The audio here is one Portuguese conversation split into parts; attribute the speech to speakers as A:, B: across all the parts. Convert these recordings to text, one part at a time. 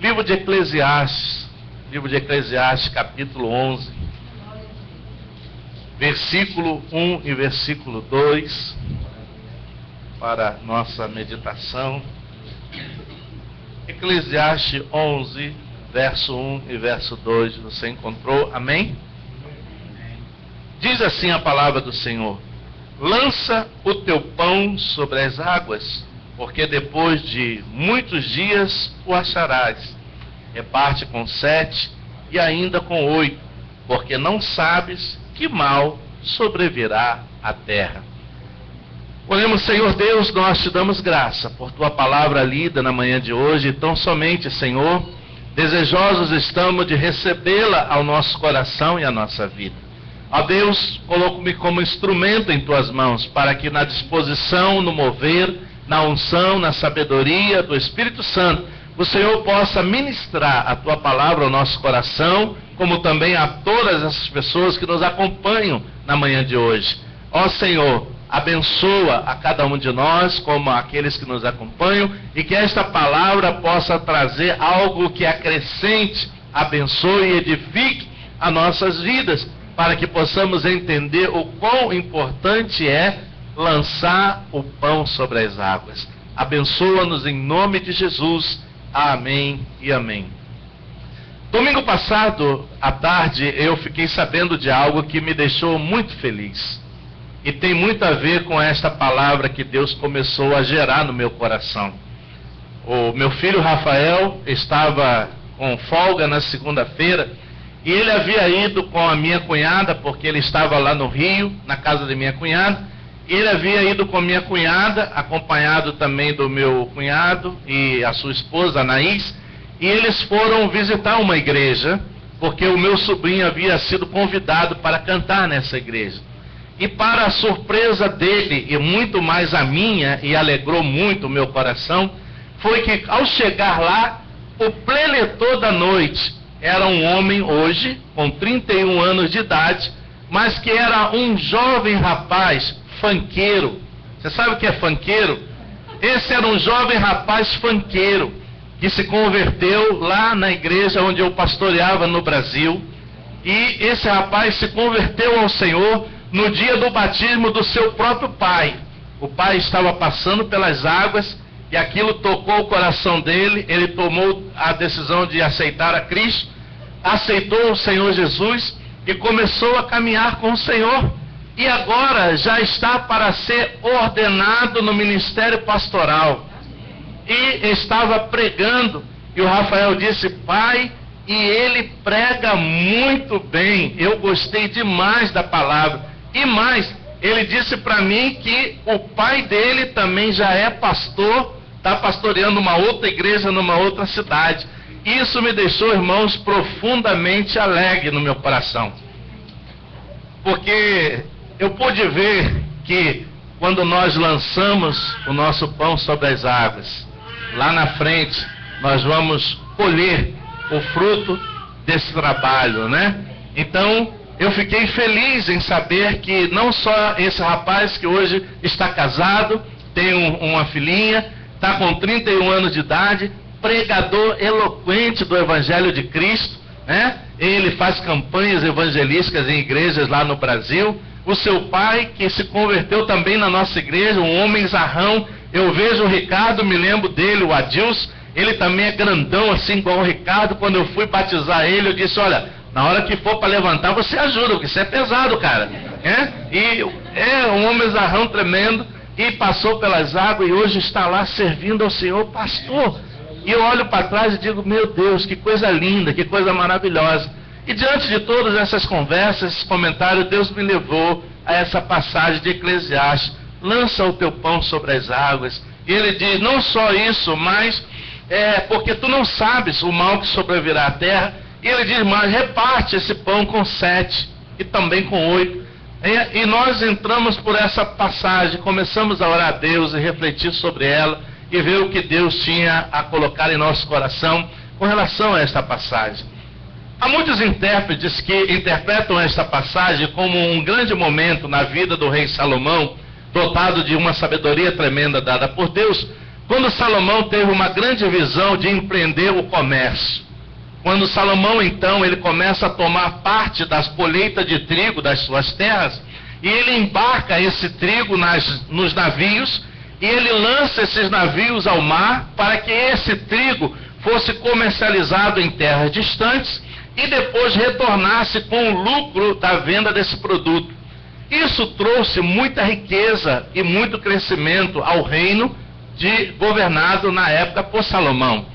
A: livro de Eclesiastes, capítulo 11, versículo 1 e versículo 2, para nossa meditação. Eclesiastes 11, verso 1 e verso 2, você encontrou? Amém? Diz assim a palavra do Senhor: lança o teu pão sobre as águas, porque depois de muitos dias o acharás. Reparte com 7 e ainda com 8, porque não sabes que mal sobrevirá à terra. Oremos. Senhor Deus, nós te damos graça por tua palavra lida na manhã de hoje, e tão somente, Senhor, desejosos estamos de recebê-la ao nosso coração e à nossa vida. Ó Deus, coloco-me como instrumento em tuas mãos, para que na disposição, no mover, na unção, na sabedoria do Espírito Santo, o Senhor possa ministrar a tua palavra ao nosso coração, como também a todas essas pessoas que nos acompanham na manhã de hoje. Ó Senhor, abençoa a cada um de nós, como aqueles que nos acompanham, e que esta palavra possa trazer algo que acrescente, abençoe e edifique as nossas vidas, para que possamos entender o quão importante é lançar o pão sobre as águas. Abençoa-nos em nome de Jesus. Amém e amém. Domingo passado, à tarde, eu fiquei sabendo de algo que me deixou muito feliz. E tem muito a ver com esta palavra que Deus começou a gerar no meu coração. O meu filho Rafael estava com folga na segunda-feira, e ele havia ido com a minha cunhada, porque ele estava lá no Rio, na casa de minha cunhada. Ele havia ido com a minha cunhada, acompanhado também do meu cunhado e a sua esposa, Anaís, e eles foram visitar uma igreja, porque o meu sobrinho havia sido convidado para cantar nessa igreja. E para a surpresa dele, e muito mais a minha, e alegrou muito o meu coração, foi que ao chegar lá, o preletor da noite era um homem hoje, com 31 anos de idade, mas que era um jovem rapaz funkeiro. Você sabe o que é funkeiro? Esse era um jovem rapaz funkeiro, que se converteu lá na igreja onde eu pastoreava no Brasil. E esse rapaz se converteu ao Senhor no dia do batismo do seu próprio pai. O pai estava passando pelas águas e aquilo tocou o coração dele. Ele tomou a decisão de aceitar a Cristo, aceitou o Senhor Jesus e começou a caminhar com o Senhor. E agora já está para ser ordenado no ministério pastoral. E estava pregando, e o Rafael disse: pai, e ele prega muito bem, eu gostei demais da palavra. E mais, ele disse para mim que o pai dele também já é pastor, está pastoreando uma outra igreja numa outra cidade. Isso me deixou, irmãos, profundamente alegre no meu coração, porque eu pude ver que quando nós lançamos o nosso pão sobre as águas, lá na frente nós vamos colher o fruto desse trabalho, né? Então eu fiquei feliz em saber que não só esse rapaz que hoje está casado, tem uma filhinha, está com 31 anos de idade, pregador eloquente do Evangelho de Cristo, né? Ele faz campanhas evangelísticas em igrejas lá no Brasil. O seu pai, que se converteu também na nossa igreja, um homem zarrão. Eu vejo o Ricardo, me lembro dele, o Adilson, ele também é grandão assim igual o Ricardo. Quando eu fui batizar ele, eu disse: olha, na hora que for para levantar, você ajuda, porque você é pesado, cara. E é um homem zarrão tremendo, e passou pelas águas e hoje está lá servindo ao Senhor pastor. E eu olho para trás e digo: meu Deus, que coisa linda, que coisa maravilhosa. E diante de todas essas conversas, esses comentários, Deus me levou a essa passagem de Eclesiastes: lança o teu pão sobre as águas. E ele diz: não só isso, mas porque tu não sabes o mal que sobrevirá à terra. E ele diz: mas reparte esse pão com 7 e também com 8. E nós entramos por essa passagem, começamos a orar a Deus e refletir sobre ela, e ver o que Deus tinha a colocar em nosso coração com relação a esta passagem. Há muitos intérpretes que interpretam esta passagem como um grande momento na vida do rei Salomão, dotado de uma sabedoria tremenda dada por Deus, quando Salomão teve uma grande visão de empreender o comércio. Quando Salomão, então, ele começa a tomar parte das colheitas de trigo das suas terras, e ele embarca esse trigo nos navios, e ele lança esses navios ao mar, para que esse trigo fosse comercializado em terras distantes, e depois retornasse com o lucro da venda desse produto. Isso trouxe muita riqueza e muito crescimento ao reino governado na época por Salomão.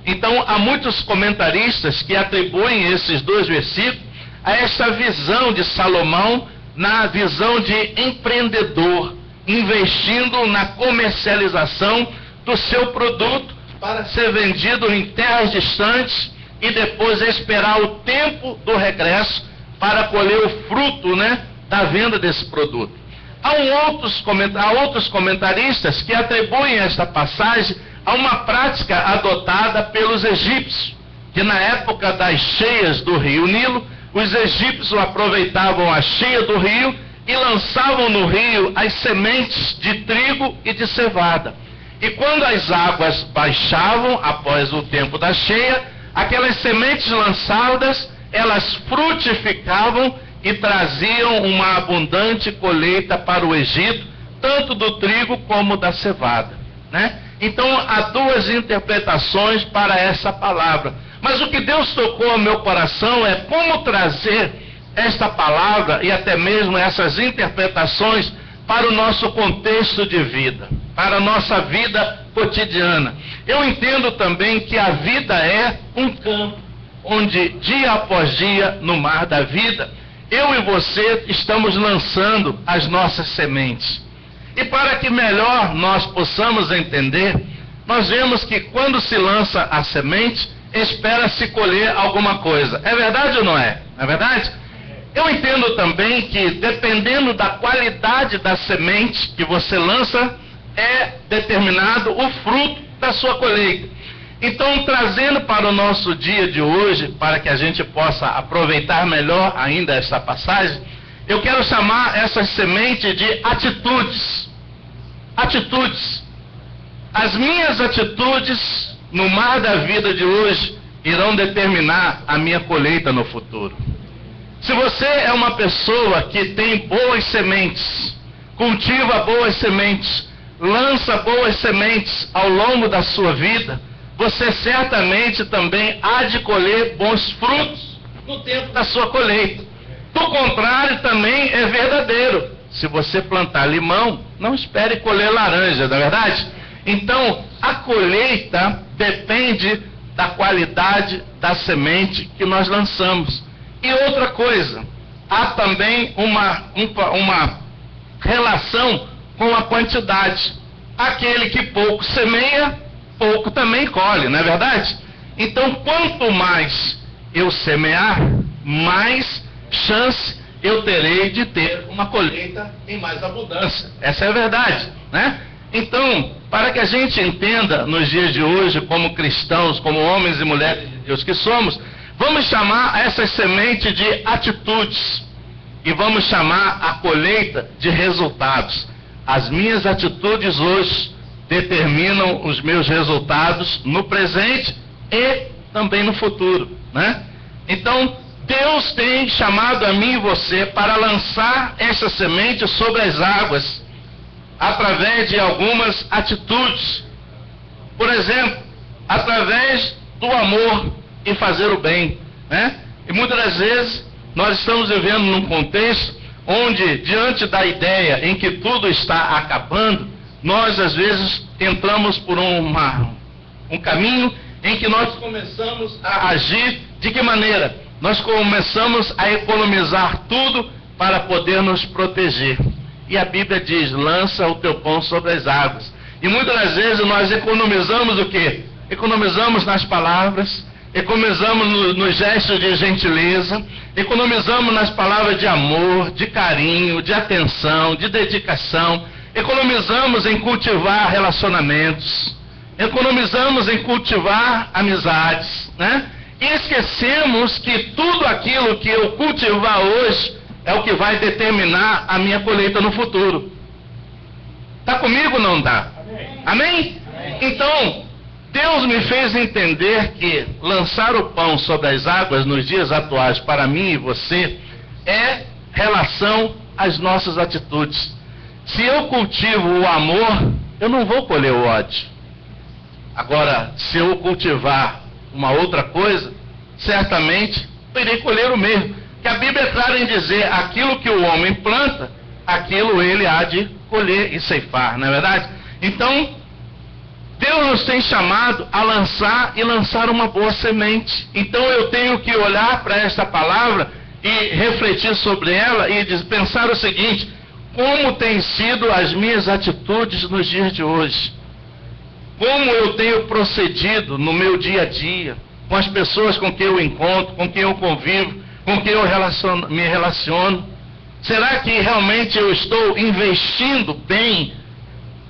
A: Então, há muitos comentaristas que atribuem esses dois versículos a essa visão de Salomão, na visão de empreendedor, investindo na comercialização do seu produto para ser vendido em terras distantes e depois esperar o tempo do regresso para colher o fruto, da venda desse produto. Há outros comentaristas que atribuem esta passagem a uma prática adotada pelos egípcios, que na época das cheias do rio Nilo, os egípcios aproveitavam a cheia do rio e lançavam no rio as sementes de trigo e de cevada. E quando as águas baixavam após o tempo da cheia, aquelas sementes lançadas, elas frutificavam e traziam uma abundante colheita para o Egito, tanto do trigo como da cevada, Então, há duas interpretações para essa palavra. Mas o que Deus tocou ao meu coração é como trazer esta palavra e até mesmo essas interpretações para o nosso contexto de vida, para a nossa vida cotidiana. Eu entendo também que a vida é um campo, onde dia após dia, no mar da vida, eu e você estamos lançando as nossas sementes. E para que melhor nós possamos entender, nós vemos que quando se lança a semente, espera-se colher alguma coisa. É verdade ou não é? Não é verdade? Eu entendo também que, dependendo da qualidade da semente que você lança, é determinado o fruto da sua colheita. Então, trazendo para o nosso dia de hoje, para que a gente possa aproveitar melhor ainda essa passagem, eu quero chamar essas sementes de atitudes. Atitudes. As minhas atitudes no mar da vida de hoje irão determinar a minha colheita no futuro. Se você é uma pessoa que tem boas sementes, cultiva boas sementes, lança boas sementes ao longo da sua vida, você certamente também há de colher bons frutos no tempo da sua colheita. Do contrário, também é verdadeiro. Se você plantar limão, não espere colher laranja, não é verdade? Então, a colheita depende da qualidade da semente que nós lançamos. E outra coisa, há também uma relação com a quantidade. Aquele que pouco semeia, pouco também colhe, não é verdade? Então, quanto mais eu semear, mais chance eu terei de ter uma colheita em mais abundância. Essa é a verdade, Então, para que a gente entenda nos dias de hoje, como cristãos, como homens e mulheres de Deus que somos, vamos chamar essas sementes de atitudes e vamos chamar a colheita de resultados. As minhas atitudes hoje determinam os meus resultados no presente e também no futuro, Então, Deus tem chamado a mim e você para lançar essa semente sobre as águas, através de algumas atitudes. Por exemplo, através do amor e fazer o bem, E muitas das vezes nós estamos vivendo num contexto onde, diante da ideia em que tudo está acabando, nós às vezes entramos por um caminho em que nós começamos a agir. De que maneira? Nós começamos a economizar tudo para poder nos proteger. E a Bíblia diz, lança o teu pão sobre as águas. E muitas das vezes nós economizamos o quê? Economizamos nas palavras, economizamos nos gestos de gentileza, economizamos nas palavras de amor, de carinho, de atenção, de dedicação, economizamos em cultivar relacionamentos, economizamos em cultivar amizades, E esquecemos que tudo aquilo que eu cultivar hoje é o que vai determinar a minha colheita no futuro. Está comigo ou não está? Amém? Amém? Então, Deus me fez entender que lançar o pão sobre as águas nos dias atuais, para mim e você, é relação às nossas atitudes. Se eu cultivo o amor, eu não vou colher o ódio. Agora, se eu cultivar uma outra coisa, certamente eu irei colher o mesmo. Que a Bíblia é clara em dizer, aquilo que o homem planta, aquilo ele há de colher e ceifar, não é verdade? Então, Deus nos tem chamado a lançar uma boa semente. Então eu tenho que olhar para esta palavra e refletir sobre ela e pensar o seguinte: como têm sido as minhas atitudes nos dias de hoje? Como eu tenho procedido no meu dia a dia, com as pessoas com quem eu encontro, com quem eu convivo, com quem eu me relaciono? Será que realmente eu estou investindo bem,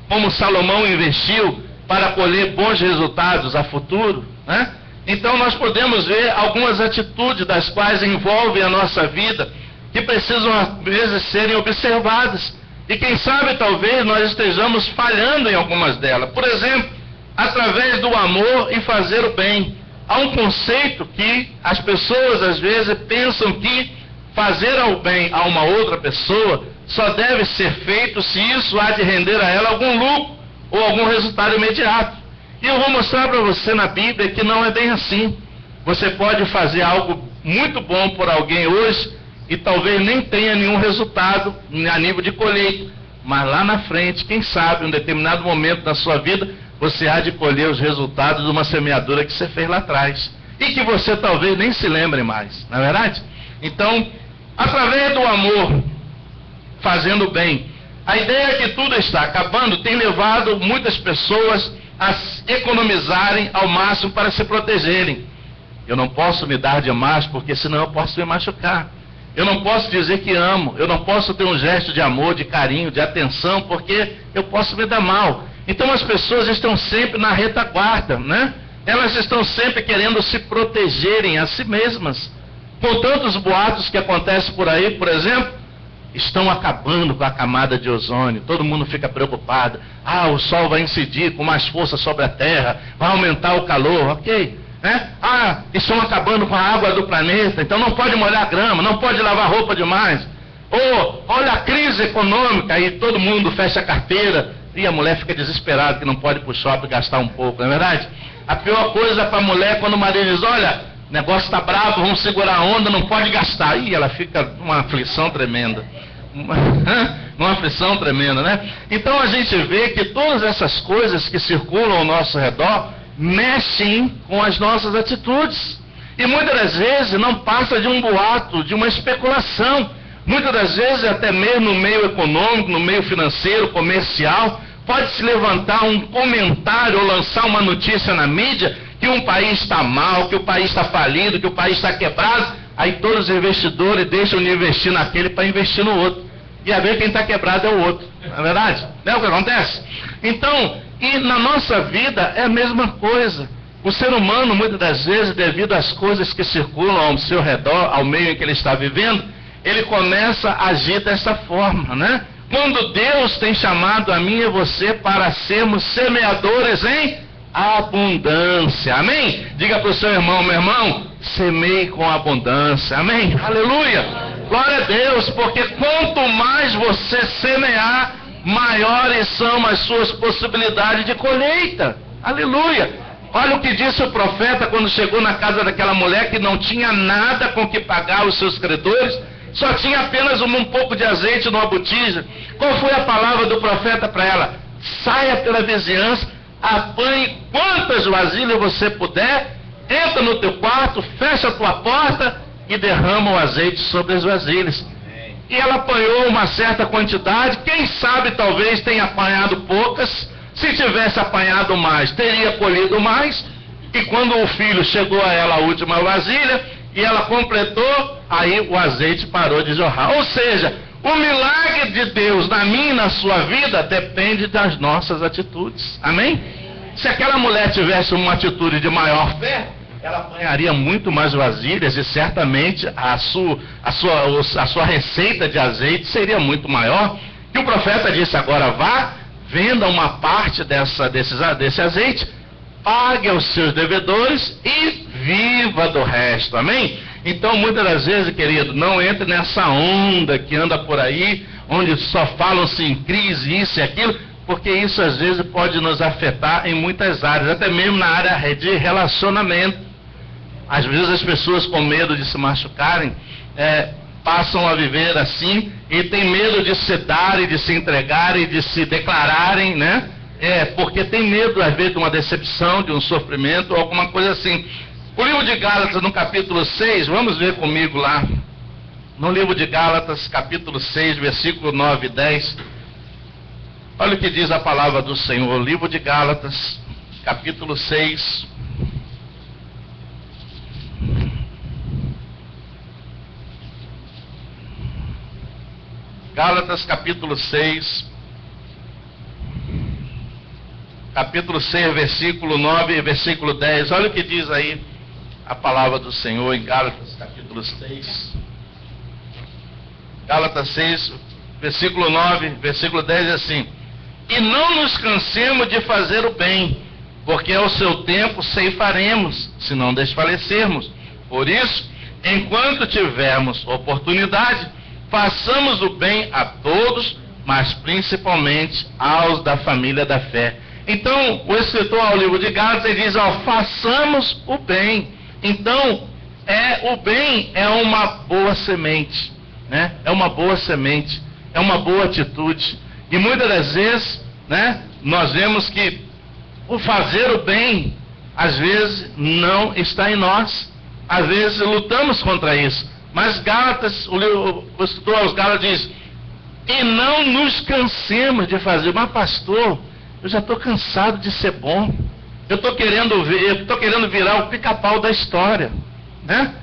A: como Salomão investiu, para colher bons resultados a futuro, né? Então nós podemos ver algumas atitudes das quais envolvem a nossa vida, que precisam às vezes serem observadas. E quem sabe talvez nós estejamos falhando em algumas delas. Por exemplo, através do amor e fazer o bem. Há um conceito que as pessoas às vezes pensam que fazer o bem a uma outra pessoa só deve ser feito se isso há de render a ela algum lucro ou algum resultado imediato. E eu vou mostrar para você na Bíblia que não é bem assim. Você pode fazer algo muito bom por alguém hoje e talvez nem tenha nenhum resultado a nível de colheita, mas lá na frente, quem sabe, em um determinado momento da sua vida, você há de colher os resultados de uma semeadura que você fez lá atrás e que você talvez nem se lembre mais, não é verdade? Então, através do amor, fazendo bem, a ideia que tudo está acabando tem levado muitas pessoas a economizarem ao máximo para se protegerem. Eu não posso me dar demais, porque senão eu posso me machucar. Eu não posso dizer que amo, eu não posso ter um gesto de amor, de carinho, de atenção, porque eu posso me dar mal. Então as pessoas estão sempre na retaguarda, né? Elas estão sempre querendo se protegerem a si mesmas. Com tantos boatos que acontecem por aí, por exemplo, estão acabando com a camada de ozônio. Todo mundo fica preocupado. Ah, o sol vai incidir com mais força sobre a Terra, vai aumentar o calor, ok? Né? Ah, estão acabando com a água do planeta, então não pode molhar a grama, não pode lavar roupa demais. Ou, olha a crise econômica, aí todo mundo fecha a carteira e a mulher fica desesperada que não pode ir para o shopping gastar um pouco, não é verdade? A pior coisa para a mulher é quando o marido diz, olha, o negócio está bravo, vamos segurar a onda, não pode gastar. E ela fica numa aflição tremenda. Uma aflição tremenda, né? Então a gente vê que todas essas coisas que circulam ao nosso redor mexem com as nossas atitudes. E muitas das vezes não passa de um boato, de uma especulação. Muitas das vezes, até mesmo no meio econômico, no meio financeiro, comercial, pode se levantar um comentário ou lançar uma notícia na mídia que um país está mal, que o país está falido, que o país está quebrado. Aí todos os investidores deixam de investir naquele para investir no outro. E a ver quem está quebrado é o outro. Não é verdade? Não é o que acontece? Então, e na nossa vida é a mesma coisa. O ser humano, muitas das vezes, devido às coisas que circulam ao seu redor, ao meio em que ele está vivendo, ele começa a agir dessa forma, né? Quando Deus tem chamado a mim e você para sermos semeadores em abundância, amém? Diga para o seu irmão, meu irmão, semeie com abundância, amém? Aleluia! Glória a Deus, porque quanto mais você semear, maiores são as suas possibilidades de colheita, aleluia! Olha o que disse o profeta quando chegou na casa daquela mulher que não tinha nada com que pagar os seus credores, só tinha apenas um pouco de azeite numa botija. Qual foi a palavra do profeta para ela? Saia pela vizinhança, apanhe quantas vasilhas você puder, entra no teu quarto, fecha a tua porta e derrama o azeite sobre as vasilhas. E ela apanhou uma certa quantidade, quem sabe talvez tenha apanhado poucas, se tivesse apanhado mais, teria colhido mais, e quando o filho chegou a ela a última vasilha, e ela completou, aí o azeite parou de jorrar. Ou seja, o milagre de Deus na minha e na sua vida depende das nossas atitudes. Amém? Se aquela mulher tivesse uma atitude de maior fé, ela apanharia muito mais vasilhas e certamente a sua receita de azeite seria muito maior. E o profeta disse agora, vá, venda uma parte desse azeite, pague aos seus devedores e viva do resto, amém? Então, muitas das vezes, querido, não entre nessa onda que anda por aí, onde só falam-se em crise, isso e aquilo, porque isso às vezes pode nos afetar em muitas áreas, até mesmo na área de relacionamento. Às vezes as pessoas com medo de se machucarem, passam a viver assim, e tem medo de se darem, de se entregarem, de se declararem, né? Porque tem medo, às vezes, de uma decepção, de um sofrimento, ou alguma coisa assim. O livro de Gálatas, no capítulo 6, vamos ver comigo lá. No livro de Gálatas, capítulo 6, versículo 9 e 10. Olha o que diz a palavra do Senhor. Livro de Gálatas, capítulo 6. Gálatas, capítulo 6. Capítulo 6, versículo 9 e versículo 10. Olha o que diz aí a palavra do Senhor em Gálatas, capítulo 6. Gálatas 6, versículo 9, versículo 10 é assim: e não nos cansemos de fazer o bem, porque ao seu tempo ceifaremos, se não desfalecermos. Por isso, enquanto tivermos oportunidade, façamos o bem a todos, mas principalmente aos da família da fé. Então, o escritor ao livro de Gálatas, ele diz, façamos o bem. Então, o bem é uma boa semente, né? É uma boa semente, é uma boa atitude. E muitas das vezes, né, nós vemos que o fazer o bem, às vezes, não está em nós. Às vezes, lutamos contra isso. Mas Gálatas, o escritor aos Gálatas diz, e não nos cansemos de fazer. Mas pastor, eu já estou cansado de ser bom. Eu estou querendo virar o pica-pau da história, né?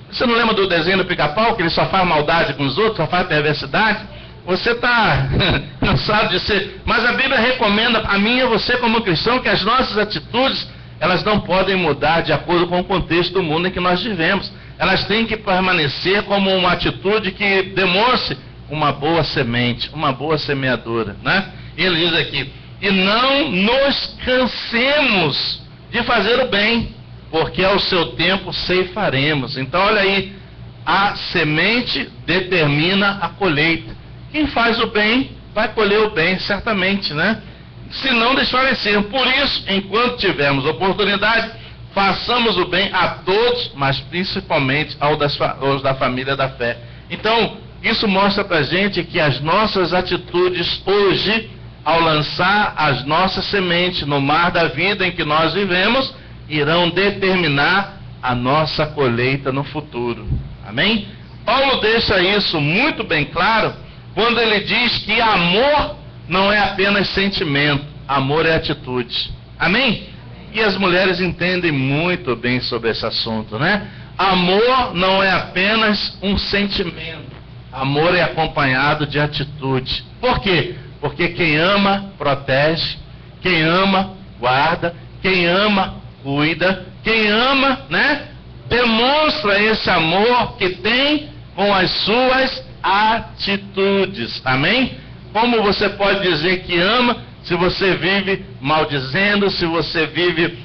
A: Você não lembra do desenho do pica-pau, que ele só faz maldade com os outros, só faz perversidade? Você está cansado de ser... Mas a Bíblia recomenda a mim e a você como cristão que as nossas atitudes, elas não podem mudar de acordo com o contexto do mundo em que nós vivemos. Elas têm que permanecer como uma atitude que demonstre uma boa semente, uma boa semeadura, né? Ele diz aqui, e não nos cansemos de fazer o bem, porque ao seu tempo ceifaremos. Então olha aí, a semente determina a colheita. Quem faz o bem vai colher o bem, certamente, né? Se não desfalecermos. Por isso, enquanto tivermos oportunidade, façamos o bem a todos, mas principalmente aos da família da fé. Então, isso mostra pra gente que as nossas atitudes hoje, ao lançar as nossas sementes no mar da vida em que nós vivemos, irão determinar a nossa colheita no futuro. Amém? Paulo deixa isso muito bem claro quando ele diz que amor não é apenas sentimento, amor é atitude. Amém? E as mulheres entendem muito bem sobre esse assunto, né? Amor não é apenas um sentimento, amor é acompanhado de atitude. Por quê? Porque quem ama, protege, quem ama, guarda, quem ama, cuida, quem ama, né, demonstra esse amor que tem com as suas atitudes. Amém? Como você pode dizer que ama se você vive maldizendo, se você vive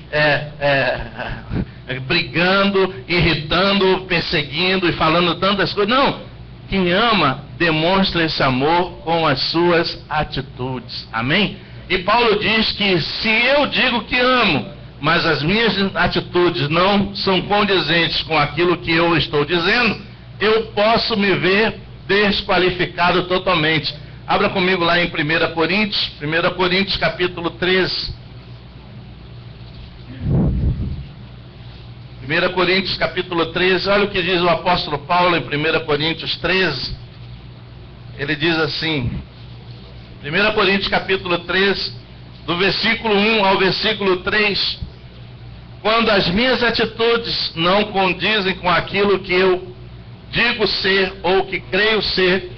A: brigando, irritando, perseguindo e falando tantas coisas? Não. Quem ama demonstra esse amor com as suas atitudes. Amém? E Paulo diz que se eu digo que amo, mas as minhas atitudes não são condizentes com aquilo que eu estou dizendo, eu posso me ver desqualificado totalmente. Abra comigo lá em 1 Coríntios capítulo 13. 1 Coríntios capítulo 13, olha o que diz o apóstolo Paulo em 1 Coríntios 13. Ele diz assim, 1 Coríntios capítulo 13, do versículo 1 ao versículo 3, quando as minhas atitudes não condizem com aquilo que eu digo ser ou que creio ser,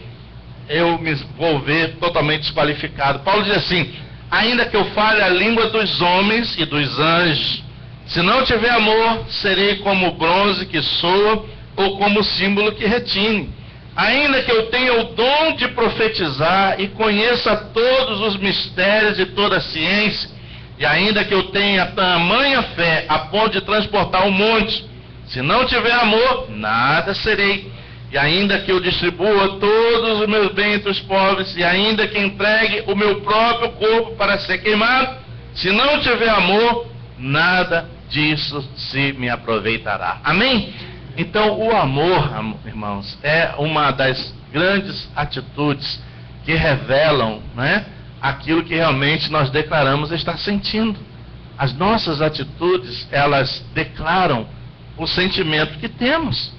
A: eu me vou ver totalmente desqualificado. Paulo diz assim, ainda que eu fale a língua dos homens e dos anjos, se não tiver amor, serei como o bronze que soa ou como o símbolo que retine. ainda que eu tenha o dom de profetizar e conheça todos os mistérios e toda a ciência, e ainda que eu tenha tamanha fé a ponto de transportar um monte, se não tiver amor, nada serei. E ainda que eu distribua todos os meus bens entre os pobres, e ainda que entregue o meu próprio corpo para ser queimado, se não tiver amor, nada disso se me aproveitará. Amém? Então, o amor, irmãos, é uma das grandes atitudes que revelam, né, aquilo que realmente nós declaramos estar sentindo. As nossas atitudes, elas declaram o sentimento que temos.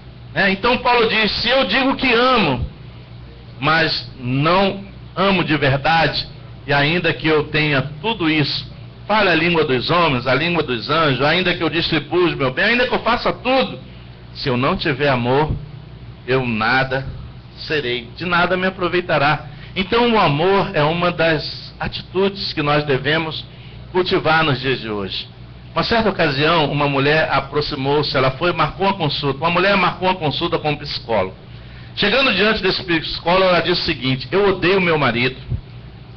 A: Então Paulo diz, se eu digo que amo, mas não amo de verdade, e ainda que eu tenha tudo isso, fale a língua dos homens, a língua dos anjos, ainda que eu distribua o meu bem, ainda que eu faça tudo, se eu não tiver amor, eu nada serei, de nada me aproveitará. Então o amor é uma das atitudes que nós devemos cultivar nos dias de hoje. Uma certa ocasião, uma mulher aproximou-se, marcou uma consulta. Uma mulher marcou uma consulta com um psicólogo. Chegando diante desse psicólogo, ela disse o seguinte: eu odeio meu marido,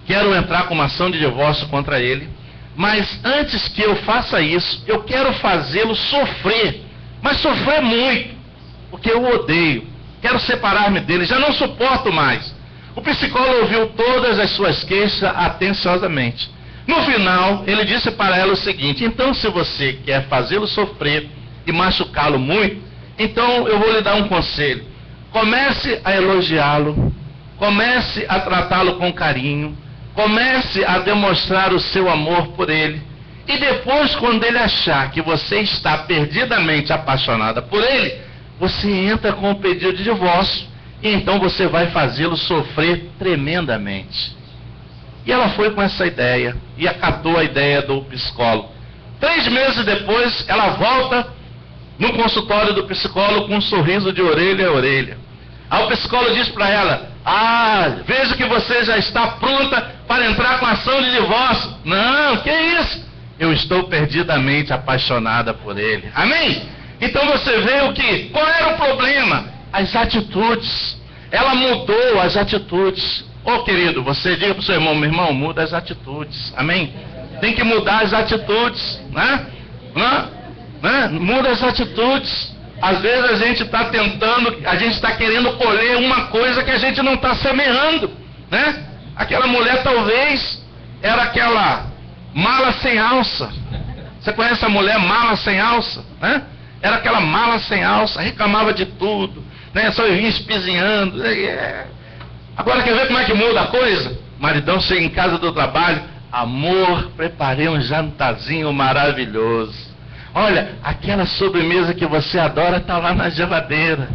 A: quero entrar com uma ação de divórcio contra ele, mas antes que eu faça isso, eu quero fazê-lo sofrer, mas sofrer muito, porque eu o odeio, quero separar-me dele, já não suporto mais. O psicólogo ouviu todas as suas queixas atenciosamente. No final, ele disse para ela o seguinte: então, se você quer fazê-lo sofrer e machucá-lo muito, então eu vou lhe dar um conselho. Comece a elogiá-lo, comece a tratá-lo com carinho, comece a demonstrar o seu amor por ele, e depois, quando ele achar que você está perdidamente apaixonada por ele, você entra com o pedido de divórcio, e então você vai fazê-lo sofrer tremendamente. E ela foi com essa ideia, e acatou a ideia do psicólogo. 3 meses depois, ela volta no consultório do psicólogo com um sorriso de orelha a orelha. Aí o psicólogo diz para ela: vejo que você já está pronta para entrar com ação de divórcio. Não, que isso? Eu estou perdidamente apaixonada por ele. Amém? Então você vê qual era o problema? As atitudes. Ela mudou as atitudes. Querido, você diga para o seu irmão: meu irmão, muda as atitudes. Amém? Tem que mudar as atitudes, né? Muda as atitudes. Às vezes a gente está tentando, a gente está querendo colher uma coisa que a gente não está semeando, né? Aquela mulher talvez era aquela mala sem alça. Você conhece a mulher mala sem alça, né? Era aquela mala sem alça, reclamava de tudo, né? Só vinha espizinhando. Agora quer ver como é que muda a coisa? O maridão chega em casa do trabalho: amor, preparei um jantarzinho maravilhoso. Olha, aquela sobremesa que você adora está lá na geladeira.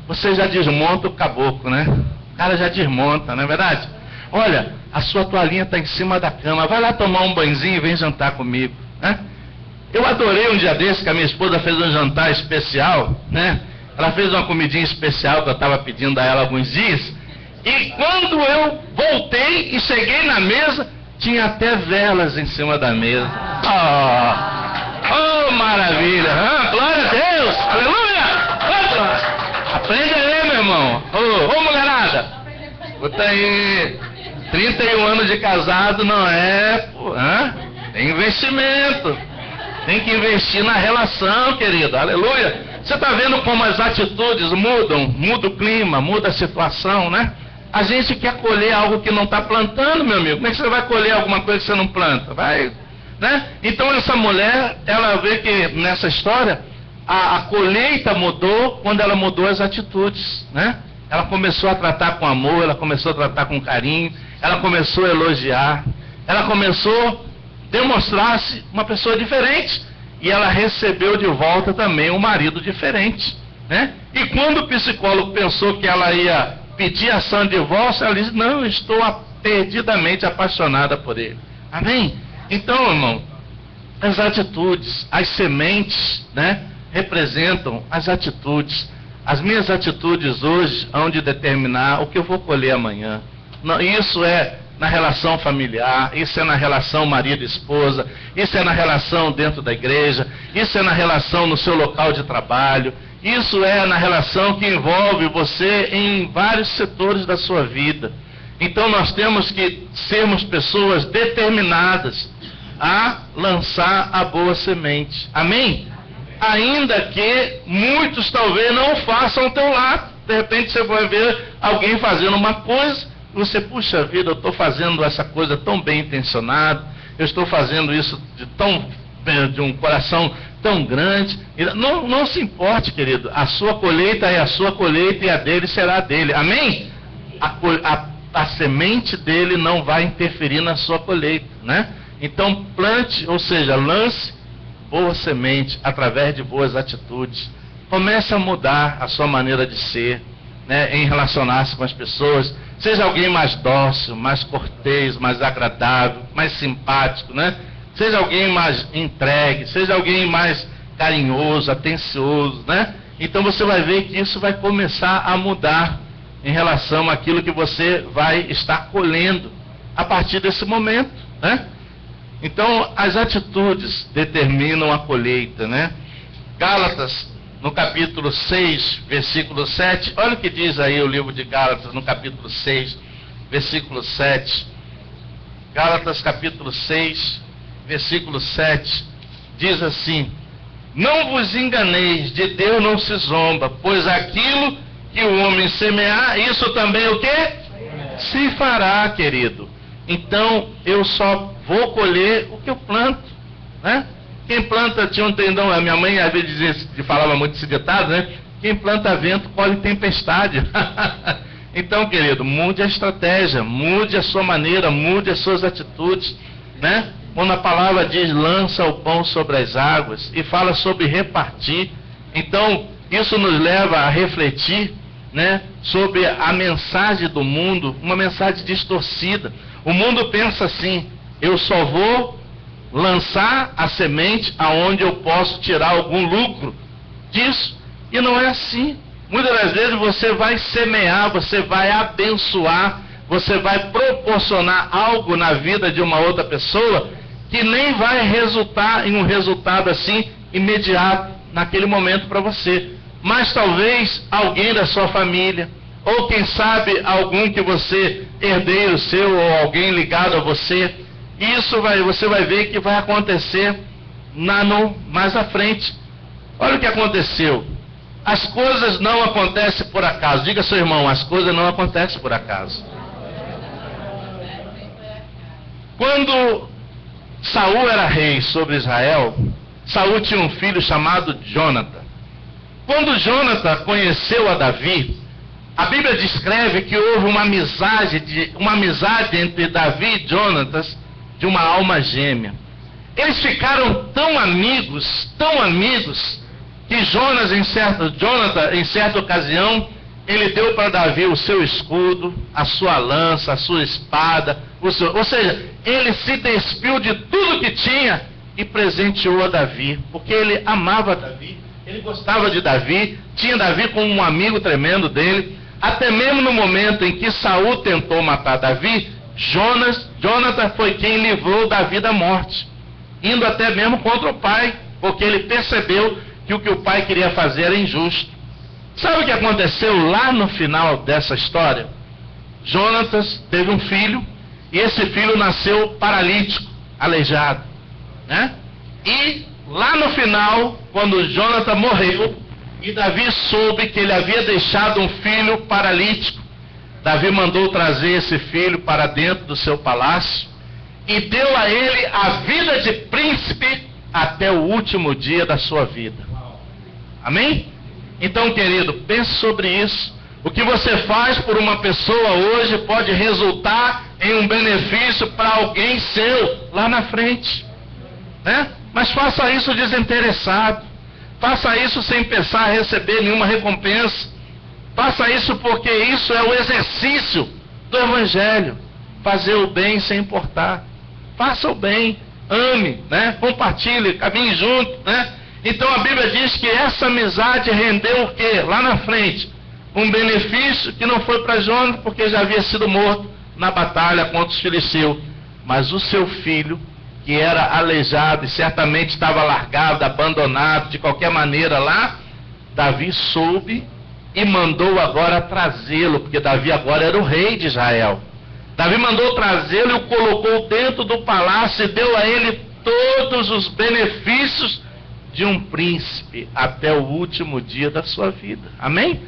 A: Você já desmonta o caboclo, né? O cara já desmonta, não é verdade? Olha, a sua toalhinha está em cima da cama, vai lá tomar um banhozinho e vem jantar comigo, né? Eu adorei um dia desse que a minha esposa fez um jantar especial, né? Ela fez uma comidinha especial que eu estava pedindo a ela há alguns dias. E quando eu voltei e cheguei na mesa, tinha até velas em cima da mesa. Maravilha! Glória a Deus! Aleluia! Aprende a ler, meu irmão. Mulherada! Escuta aí. 31 anos de casado não é... Tem investimento. Tem que investir na relação, querido. Aleluia! Você está vendo como as atitudes mudam? Muda o clima, muda a situação, né? A gente quer colher algo que não está plantando, meu amigo. Como é que você vai colher alguma coisa que você não planta? Vai, né? Então essa mulher, ela vê que nessa história, a colheita mudou quando ela mudou as atitudes, né? Ela começou a tratar com amor, ela começou a tratar com carinho, ela começou a elogiar, ela começou a demonstrar-se uma pessoa diferente. E ela recebeu de volta também um marido diferente, né? E quando o psicólogo pensou que ela ia pedir ação de divórcio, ela disse: não, eu estou perdidamente apaixonada por ele. Amém? Então, irmão, as atitudes, as sementes, né, representam as atitudes. As minhas atitudes hoje hão de determinar o que eu vou colher amanhã. Não, isso é na relação familiar, isso é na relação marido e esposa, isso é na relação dentro da igreja, isso é na relação no seu local de trabalho, Isso é na relação que envolve você em vários setores da sua vida. Então nós temos que sermos pessoas determinadas a lançar a boa semente. Amém? Ainda que muitos talvez não façam ao teu lado. De repente você vai ver alguém fazendo uma coisa, e você, puxa vida, eu estou fazendo essa coisa tão bem intencionado, eu estou fazendo isso de um coração tão grande. Não se importe, querido, a sua colheita é a sua colheita e a dele será a dele. Amém? A semente dele não vai interferir na sua colheita, né? Então plante, ou seja, lance boa semente através de boas atitudes. Comece a mudar a sua maneira de ser, né, em relacionar-se com as pessoas. Seja alguém mais dócil, mais cortês, mais agradável, mais simpático, né? Seja alguém mais entregue, seja alguém mais carinhoso, atencioso, né? Então você vai ver que isso vai começar a mudar em relação àquilo que você vai estar colhendo a partir desse momento, né? Então as atitudes determinam a colheita, né? Gálatas, no capítulo 6, versículo 7, olha o que diz aí o livro de Gálatas, no capítulo 6, versículo 7. Gálatas, capítulo 6, versículo 7, diz assim: não vos enganeis, de Deus não se zomba, pois aquilo que o homem semear, isso também o quê? Se fará, querido. Então eu só vou colher o que eu planto, né? Quem planta, tinha um tendão, a minha mãe às vezes falava muito esse ditado, né? Quem planta vento, colhe tempestade. Então, querido, mude a estratégia, mude a sua maneira, mude as suas atitudes, né? Quando a palavra diz, lança o pão sobre as águas, e fala sobre repartir, então isso nos leva a refletir, né, sobre a mensagem do mundo, uma mensagem distorcida. O mundo pensa assim: eu só vou lançar a semente aonde eu posso tirar algum lucro disso, e não é assim. Muitas das vezes você vai semear, você vai abençoar, você vai proporcionar algo na vida de uma outra pessoa que nem vai resultar em um resultado assim imediato naquele momento para você, mas talvez alguém da sua família, ou quem sabe algum que você, herdeiro seu, ou alguém ligado a você, isso você vai ver que vai acontecer mais à frente. Olha o que aconteceu. As coisas não acontecem por acaso. Diga ao seu irmão, as coisas não acontecem por acaso. Quando Saul era rei sobre Israel, Saul tinha um filho chamado Jonathan. Quando Jonathan conheceu a Davi, a Bíblia descreve que houve uma amizade entre Davi e Jonathan, de uma alma gêmea. Eles ficaram tão amigos, que Jonathan, em certa ocasião, ele deu para Davi o seu escudo, a sua lança, a sua espada, ou seja, ele se despiu de tudo que tinha e presenteou a Davi, porque ele amava Davi, ele gostava de Davi, tinha Davi como um amigo tremendo dele. Até mesmo no momento em que Saul tentou matar Davi, Jonathan foi quem livrou Davi da morte, indo até mesmo contra o pai, porque ele percebeu que o que o pai queria fazer era injusto. Sabe o que aconteceu lá no final dessa história? Jonathan teve um filho, e esse filho nasceu paralítico, aleijado, né? E lá no final, quando Jonathan morreu, e Davi soube que ele havia deixado um filho paralítico, Davi mandou trazer esse filho para dentro do seu palácio e deu a ele a vida de príncipe até o último dia da sua vida. Amém? Então, querido, pense sobre isso. O que você faz por uma pessoa hoje pode resultar em um benefício para alguém seu lá na frente, né? Mas faça isso desinteressado. Faça isso sem pensar em receber nenhuma recompensa. Faça isso porque isso é o exercício do Evangelho. Fazer o bem sem importar. Faça o bem, ame, né? Compartilhe, caminhe junto, né? Então a Bíblia diz que essa amizade rendeu o quê? Lá na frente, um benefício que não foi para Jonas, porque já havia sido morto na batalha contra os filisteus. Mas o seu filho, que era aleijado e certamente estava largado, abandonado de qualquer maneira lá, Davi soube e mandou agora trazê-lo, porque Davi agora era o rei de Israel. Davi mandou trazê-lo e o colocou dentro do palácio e deu a ele todos os benefícios de um príncipe até o último dia da sua vida. Amém?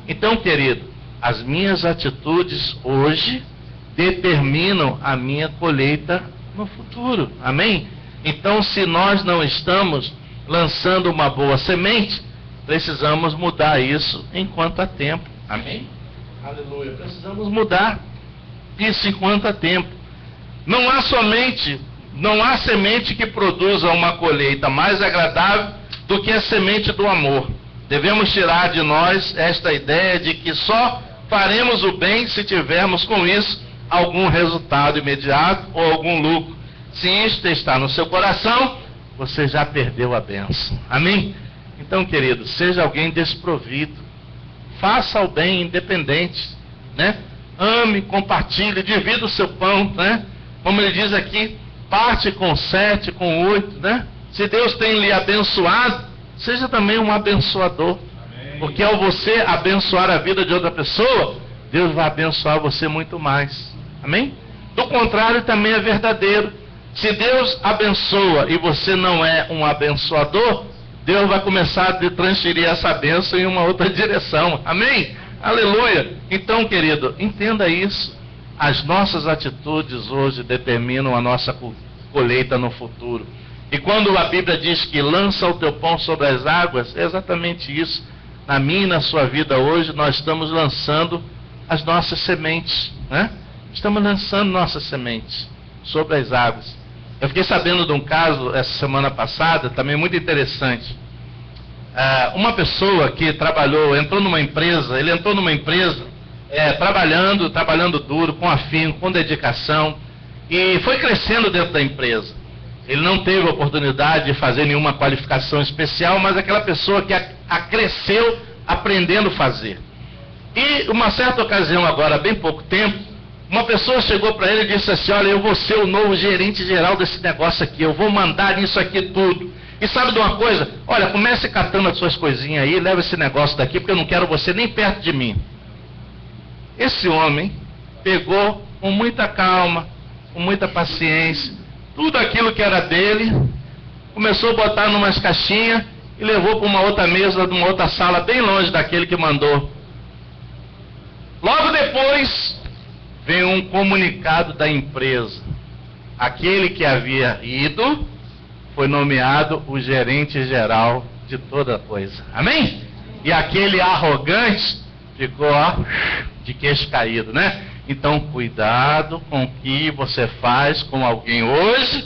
A: Então, querido, as minhas atitudes hoje determinam a minha colheita no futuro. Amém? Então, se nós não estamos lançando uma boa semente, precisamos mudar isso enquanto há tempo. Amém? Aleluia. Precisamos mudar isso enquanto há tempo. Não há semente que produza uma colheita mais agradável do que a semente do amor. Devemos tirar de nós esta ideia de que só faremos o bem se tivermos com isso algum resultado imediato ou algum lucro. Se isto está no seu coração, você já perdeu a bênção. Amém? Então, querido, seja alguém desprovido. Faça o bem independente, né? Ame, compartilhe, divida o seu pão, né? Como ele diz aqui, parte com 7, com 8, né? Se Deus tem lhe abençoado, seja também um abençoador. Amém. Porque ao você abençoar a vida de outra pessoa, Deus vai abençoar você muito mais. Amém? Do contrário, também é verdadeiro. Se Deus abençoa e você não é um abençoador, Deus vai começar a transferir essa bênção em uma outra direção. Amém? Aleluia! Então, querido, entenda isso. As nossas atitudes hoje determinam a nossa colheita no futuro. E quando a Bíblia diz que lança o teu pão sobre as águas, é exatamente isso. Na minha e na sua vida hoje, nós estamos lançando as nossas sementes, né? Estamos lançando nossas sementes sobre as águas. Eu fiquei sabendo de um caso essa semana passada, também muito interessante. Uma pessoa que entrou numa empresa, trabalhando duro, com afinco, com dedicação, e foi crescendo dentro da empresa. Ele não teve a oportunidade de fazer nenhuma qualificação especial, mas aquela pessoa que cresceu aprendendo a fazer. E uma certa ocasião agora, há bem pouco tempo, uma pessoa chegou para ele e disse assim: olha, eu vou ser o novo gerente geral desse negócio aqui, eu vou mandar nisso aqui tudo. E sabe de uma coisa? Olha, comece catando as suas coisinhas aí, leva esse negócio daqui, porque eu não quero você nem perto de mim. Esse homem pegou com muita calma, com muita paciência, tudo aquilo que era dele, começou a botar numas caixinhas e levou para uma outra mesa, numa outra sala, bem longe daquele que mandou. Logo depois, veio um comunicado da empresa. Aquele que havia ido foi nomeado o gerente geral de toda coisa. Amém? E aquele arrogante ficou de queixo caído, né? Então, cuidado com o que você faz com alguém hoje,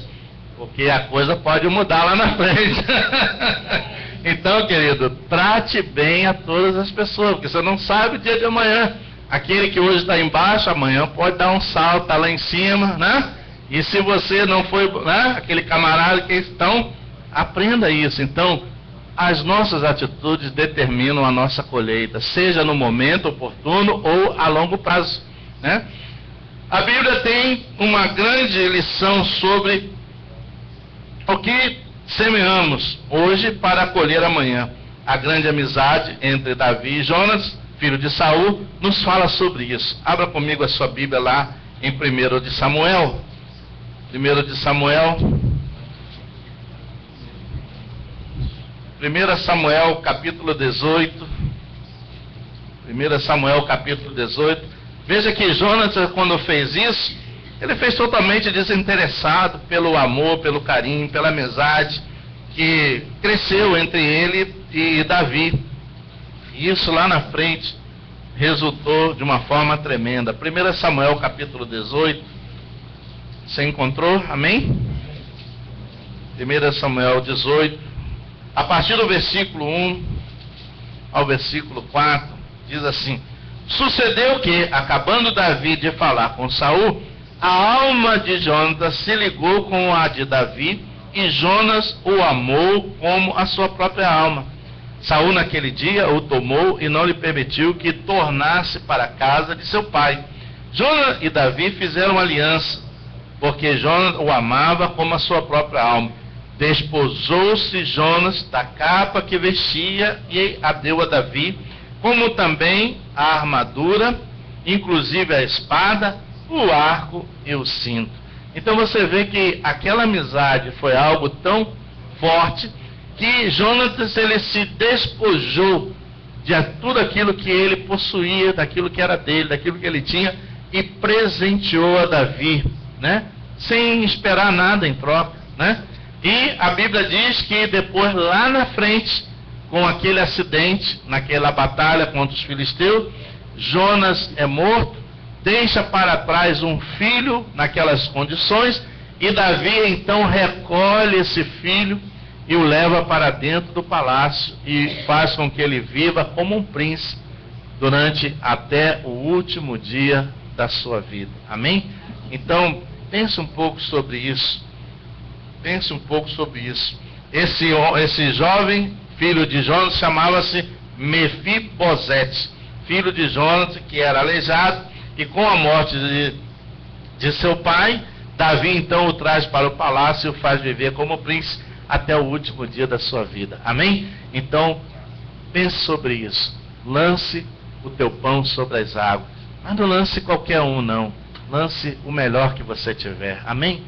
A: porque a coisa pode mudar lá na frente. Então, querido, trate bem a todas as pessoas, porque você não sabe o dia de amanhã. Aquele que hoje está embaixo, amanhã pode dar um salto, tá lá em cima, né? E se você não foi, né, aquele camarada que estão, aprenda isso. Então, as nossas atitudes determinam a nossa colheita, seja no momento oportuno ou a longo prazo, né? A Bíblia tem uma grande lição sobre o que semeamos hoje para colher amanhã. A grande amizade entre Davi e Jonas, filho de Saul, nos fala sobre isso. Abra comigo a sua Bíblia lá em 1 de Samuel. 1 de Samuel. 1 Samuel capítulo 18. 1 Samuel capítulo 18. Veja que Jonas, quando fez isso, ele fez totalmente desinteressado pelo amor, pelo carinho, pela amizade que cresceu entre ele e Davi. E isso lá na frente resultou de uma forma tremenda. 1 Samuel capítulo 18. Você encontrou? Amém? 1 Samuel 18. A partir do versículo 1 ao versículo 4, diz assim: sucedeu que, acabando Davi de falar com Saul, a alma de Jonas se ligou com a de Davi, e Jonas o amou como a sua própria alma. Saul naquele dia o tomou e não lhe permitiu que tornasse para a casa de seu pai. Jonas e Davi fizeram aliança, porque Jonas o amava como a sua própria alma. Desposou-se Jonas da capa que vestia e a deu a Davi, como também a armadura, inclusive a espada, o arco e o cinto. Então você vê que aquela amizade foi algo tão forte que Jonatas, ele se despojou de tudo aquilo que ele possuía, daquilo que era dele, daquilo que ele tinha, e presenteou a Davi, né? Sem esperar nada em troca, né? E a Bíblia diz que depois, lá na frente, com aquele acidente, naquela batalha contra os filisteus, Jonas é morto, deixa para trás um filho naquelas condições, e Davi então recolhe esse filho e o leva para dentro do palácio e faz com que ele viva como um príncipe durante até o último dia da sua vida. Amém? Então, pense um pouco sobre isso. Pense um pouco sobre isso. Esse jovem filho de Jonas chamava-se Mefibosete, filho de Jonas, que era aleijado, e com a morte de seu pai, Davi então o traz para o palácio e o faz viver como príncipe até o último dia da sua vida. Amém? Então, pense sobre isso. Lance o teu pão sobre as águas. Mas não lance qualquer um, não. Lance o melhor que você tiver. Amém?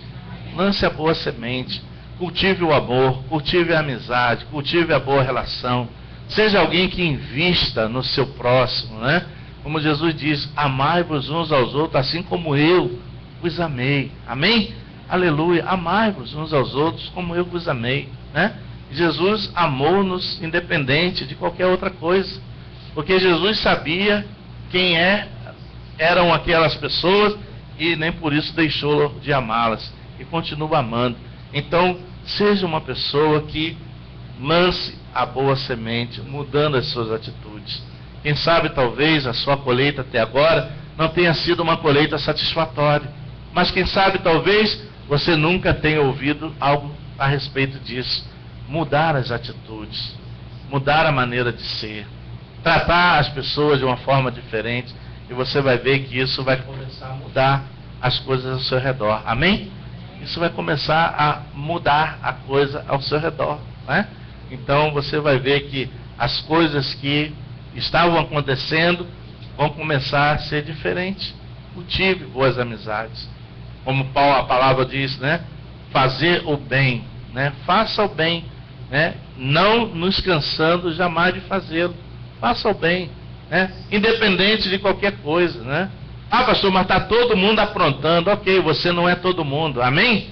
A: Lance a boa semente. Cultive o amor, cultive a amizade, cultive a boa relação. Seja alguém que invista no seu próximo, né? Como Jesus diz, amai-vos uns aos outros, assim como eu vos amei. Amém? Aleluia. Amai-vos uns aos outros, como eu vos amei, né? Jesus amou-nos independente de qualquer outra coisa, porque Jesus sabia quem eram aquelas pessoas e nem por isso deixou de amá-las, e continua amando. Então, seja uma pessoa que lance a boa semente, mudando as suas atitudes. Quem sabe talvez a sua colheita até agora não tenha sido uma colheita satisfatória, mas quem sabe talvez você nunca tenha ouvido algo a respeito disso. Mudar as atitudes, mudar a maneira de ser, tratar as pessoas de uma forma diferente, e você vai ver que isso vai começar a mudar as coisas ao seu redor. Amém? Isso vai começar a mudar a coisa ao seu redor, né? Então você vai ver que as coisas que estavam acontecendo vão começar a ser diferentes. Cultive boas amizades. Como a palavra diz, né? Fazer o bem, né? Faça o bem, né? Não nos cansando jamais de fazê-lo. Faça o bem, né? Independente de qualquer coisa, né? Ah, pastor, mas está todo mundo aprontando. Ok, você não é todo mundo. Amém?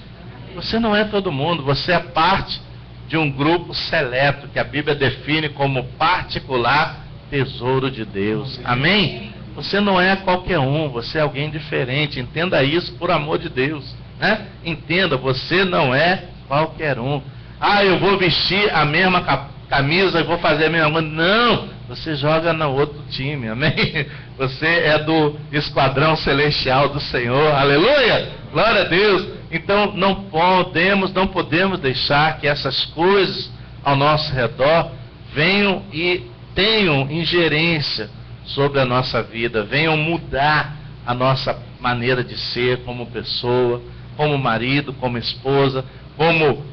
A: Você não é todo mundo. Você é parte de um grupo seleto que a Bíblia define como particular tesouro de Deus. Amém? Você não é qualquer um. Você é alguém diferente. Entenda isso, por amor de Deus, né? Entenda, você não é qualquer um. Ah, eu vou vestir a mesma camisa e vou fazer a mesma coisa. Não, você joga no outro time, amém? Você é do esquadrão celestial do Senhor, aleluia, glória a Deus. Então não podemos deixar que essas coisas ao nosso redor venham e tenham ingerência sobre a nossa vida, venham mudar a nossa maneira de ser como pessoa, como marido, como esposa, como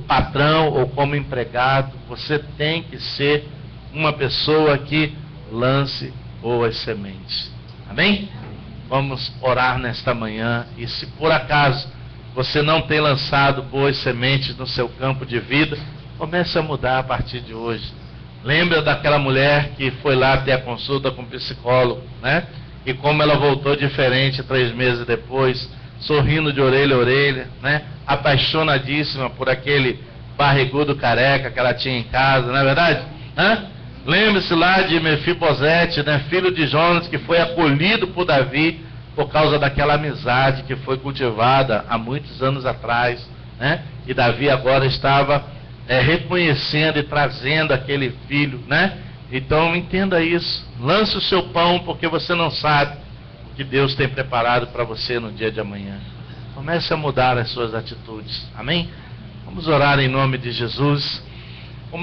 A: patrão ou como empregado. Você tem que ser uma pessoa que lance boas sementes. Amém? Vamos orar nesta manhã. E se por acaso você não tem lançado boas sementes no seu campo de vida, comece a mudar a partir de hoje. Lembra daquela mulher que foi lá ter a consulta com o psicólogo, né? E como ela voltou diferente 3 meses depois, sorrindo de orelha a orelha, né? Apaixonadíssima por aquele barrigudo careca que ela tinha em casa, não é verdade? Lembre-se lá de Mefibosete, né? Filho de Jonas, que foi acolhido por Davi por causa daquela amizade que foi cultivada há muitos anos atrás, né? E Davi agora estava reconhecendo e trazendo aquele filho, né? Então entenda isso. Lance o seu pão, porque você não sabe o que Deus tem preparado para você no dia de amanhã. Comece a mudar as suas atitudes. Amém? Vamos orar em nome de Jesus.